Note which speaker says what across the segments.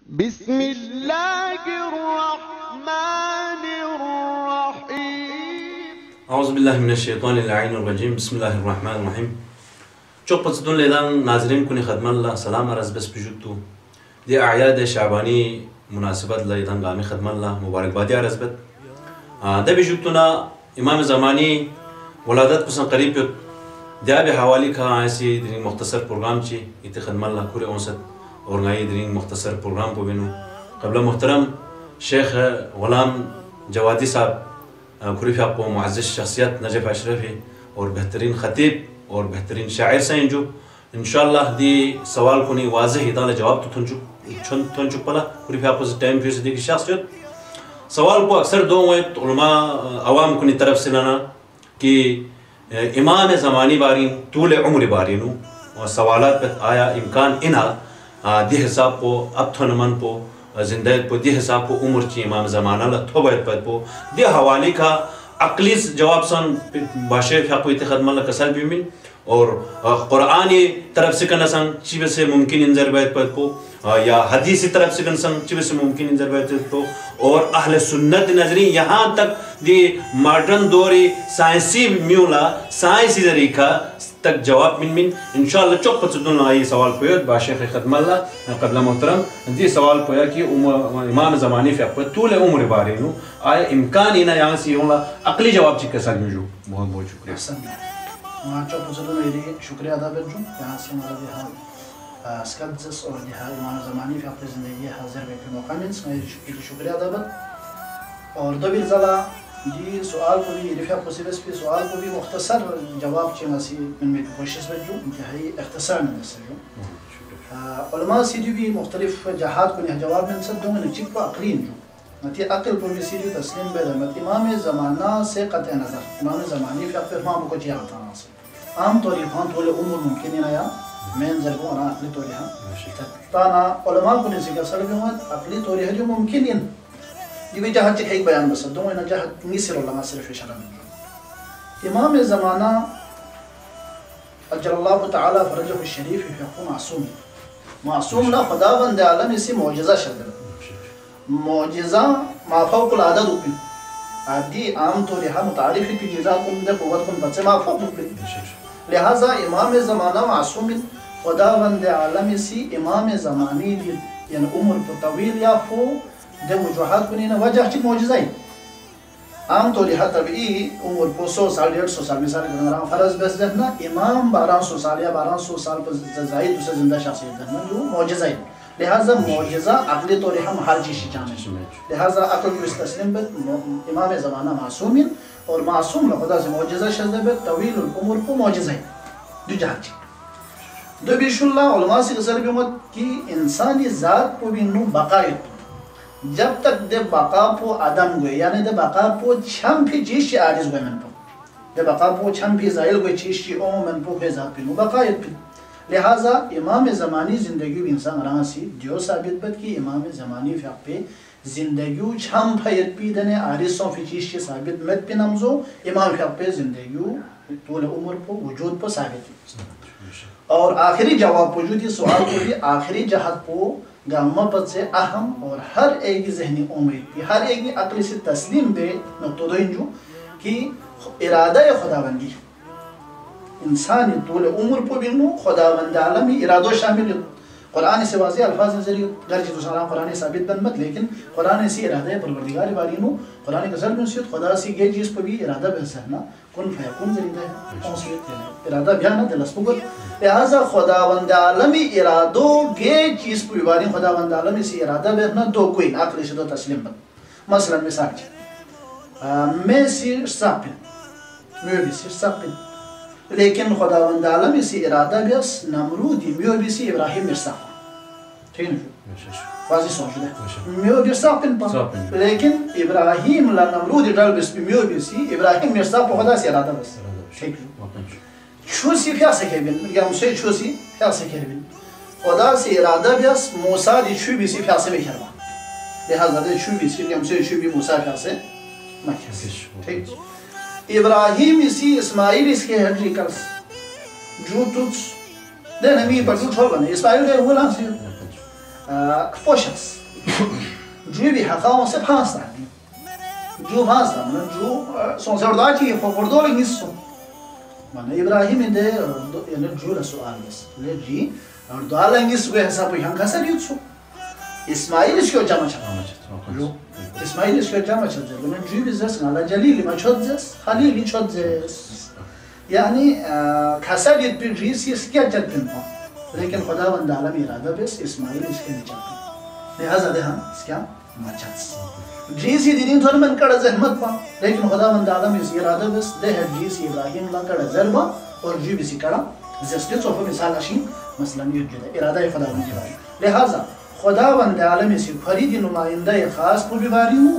Speaker 1: بسم اللہ الرحمن الرحیم
Speaker 2: اعوذ باللہ من الشیطان اللعین الرجیم بسم اللہ الرحمن الرحیم چوک پچدون لیدان ناظرین کنی خدم اللہ سلام عرض بس بجوتو دی اعیاد شعبانی مناسبت لیدان گامی خدم اللہ مبارک بادی عرض بت دا بجوتونا امام زمانی ولادت پسن قریب پیت دیا بے حوالی کھا ایسی درین مختصر پروگرام چی ایتی خدم اللہ کورے اونست اور نئی درین مختصر پروگرام کو بینو قبل محترم شیخ غلام جوادی صاحب کریفی آپ کو معزز شخصیت نجف اشرفی اور بہترین خطیب اور بہترین شاعر سائن جو انشاءاللہ دی سوال کو نہیں واضح ادالہ جواب تو تھنچو پلا کریفی آپ کو ٹائم فیس دی کی شخصیت سوال کو اکثر دو وقت علماء عوام کو نہیں طرف سے لانا کہ امام زمانی بارین طول عمر بارینو اور سوالات پر آیا امکان انہا دی حساب کو اب تھنمن پو زندگیت پو دی حساب کو عمر چی امام زمانہ لتھو باید پید پو دی حوالی کا عقلی جواب سن باشے فیقو اتخدم اللہ کسال بیمین اور قرآنی طرف سے کنہ سن چیوے سے ممکن انظر باید پید پو یا حدیثی طرف سے کنہ سن چیوے سے ممکن انظر باید پید پو اور اہل سنت نظری یہاں تک دی ماڈرن دوری سائنسی میولا سائنسی ذریقہ تک جواب من انشاءاللہ چوک پچدون آئی سوال پوید باشیخ خدم اللہ قبل محترم دی سوال پویا کہ امام زمانی فی اپوید طول عمر بارینو آیا امکان اینا یہاں سے ہونا عقلی جواب چکے سال میں جو بہت بہت شکریہ
Speaker 3: چوک پچدون میری شکریہ ادا برجوں یہاں سے ہمارا دیہا اسکدس اور دیہا امام زمانی فی اپوید زندگی حاضر بے پی مقامنس میری شکریہ ادا بر اور دو بیرزالہ جی سوال کو بھی رفیع قصیبس پہ سوال کو بھی مختصر جواب چی مسی من میں کوشش بجو انتہائی اختصار میں نسل علماء سیدیو بھی مختلف جہات کو نہیں جواب میں نسل دوں گے چک کو عقلین جو متی عقل پر بھی سیدیو تسلیم بیدہ مت امام زمانہ سے قطع نظر امام زمانی فی اقفر امام کو چی آتا ناصر عام طوری خان طول عمر ممکن ہی نیا مین ضربوں انا عقلی طوری ہاں تانا علماء کو نہیں سکر سر بھی ہوت عقلی طوری ہے جو ممکن ہی یہ بھی جہت چک ایک بیان بسد دوں اینا جہت نیسر علماء صرف اشارہ میں امام زمانہ اجل اللہ تعالی فرجہ الشریف فی حقو معصوم معصوم لا خدا بند عالم اسی معجزہ شدر معجزہ ما فوق العدد اپن عادی عام طور یہاں متعارفی کی جزا کن دے قوت کن بچے ما فوق اپن لہذا امام زمانہ معصوم خدا بند عالم اسی امام زمانی دی یعنی عمر کو طویل یا فو دے وجوہات کو نہیں وجہ چک معجزہ ہی عام طور یہ طبعی عمر کو 100 سال 150 سال مثال کرنے رہا فرض بس دینا امام 1200 سال یا 1200 سال پر زائد اسے زندہ شخصیت دینا جو معجزہ ہی لہذا معجزہ عقلی طور ہم ہر چیز چاہنے لہذا عقل کو استسلیم بد امام زمانہ معصوم اور معصوم خدا سے معجزہ شدہ بد طویل العمر کو معجزہ ہی دو جہاں چک دو بیش اللہ علماء سے قصر بیمت کی انسانی ذات کو بھی نو بقائد جب تک دے بقا پو عدم گوئے یعنی دے بقا پو چھم پی چیز چی عاجز گوئے من پو دے بقا پو چھم پی زائل گوئے چیز چی او من پو خیزات پی نو بقایت پی لہذا امام زمانی زندگیو انسان رانسی دیو ثابت بد کی امام زمانی فیق پہ زندگیو چھم پھیت پی دنے آریسوں فی چیز چی ثابت مد پی نمزو امام فیق پہ زندگیو طول عمر پو وجود پو ثابت پی اور آخری جواب وجودی سوال کو بھی آخری جہت پو گامہ پت سے اہم اور ہر ایک ذہنی امید کی ہر ایک عقل سے تسلیم دے نقطہ دو انجو کہ ارادہ خدا بندی انسانی طول عمر پو بینو خدا بند عالمی ارادہ شامل قرآن سے واضح الفاظ ذریعہ گرچہ دوسرا قرآن ثابت بن مت لیکن قرآن سے ارادہ پروردگار بارینو قرآن کا ضرب نصیحت خدا سے گئے چیز پہ بھی ارادہ بحثرنا کن فیکن ذریعہ ہے ارادہ بیانہ دلس بگت لہذا خدا بند عالمی ارادو گئے چیز پہ بارین خدا بند عالمی سے ارادہ بحثرنا دو کوئی عقل سے دو تسلیم بن مثلا مثال چاہتا میں سیر ساپن میں بھی سیر ساپن لیکن خدا بند عالمی سے ارادہ بیس نمرودی میو بھی سی ابراہیم مرساق ٹھیک ہے واضح سوچ دے میو بھی ساپن پا لیکن ابراہیم لا نمرودی ڈال بیس بھی میو بھی سی ابراہیم مرساق پا خدا سے ارادہ بیس ٹھیک ہے چھوسی فیا سکے بین یا مسے چھوسی فیا سکے بین خدا سے ارادہ بیس موسیٰ دی چھو بھی سی فیا سے بکھروا لہذا دی چھو بھی سی یا مسے چھو بھی موسیٰ فیا سے مکھر ٹھیک ابراہیم اسی اسماعیل اس کے ہڈری کرس جو تجھ دے نمی پر جو چھوڑ بنے اسماعیل دے وہ لانسی پوشس جو بھی حقاؤں سے پھانستا ہے جو پھانستا جو سون سے اردو چی پکڑدو لیں گسو من ابراہیم اندے یعنی جو رسوال بس لے جی اردو لیں گسو کے حساب پہ ہنگا سا لیوت سو اسماعیل اس کو جمع چھ اسماعیل اس کو جمع چھ زر من جو بزس نالا جلیلی ما چھت زس خلیلی چھت زس یعنی کھسالیت پر ریس یہ کیا چل پن پا لیکن خدا وند عالم ارادہ بس اسماعیل اس کے نہیں چل پن لہذا دے ہم اس کیا مچھتس جیسی دینین تھوڑا من کڑا زحمت پا لیکن خدا وند عالم اس ارادہ بس دے ہے جیسی ابراہیم لا کڑا ضربا اور جو بسی کڑا زسلی صوفہ مثال اشین مثلا یہ جدا ارادہ خدا وند عالم لہذا خدا وند عالم اسی خریدی نمائندہ خاص کو بیماری ہوں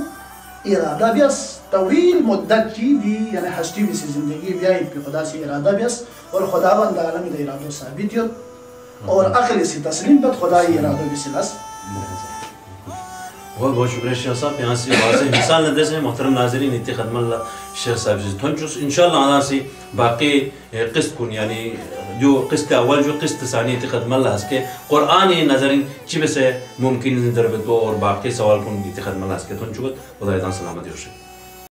Speaker 3: ارادہ بیس طویل مدت کی دی یعنی ہستی بیسی زندگی بیائی پی خدا سی ارادہ بیس اور خدا وند عالم دا ارادہ ثابت یت اور عقل سی تسلیم بد خدا یہ ارادہ بیسی لس
Speaker 2: بہت بہت شکریہ شیخ صاحب یہاں سے واضح مثال ندے سے محترم ناظرین اتی خدم اللہ شیخ صاحب جیسے تھنچوس انشاءاللہ آنا سی باقی قسط کن یعنی جو قسط اول جو قسط ثانی اتی خدم اللہ اس کے قرآنی نظرین چی بسے ممکن ضربت اور باقی سوال کن اتی خدم اللہ اس کے تھنچوت خدا ایتان سلامتی ہو شکر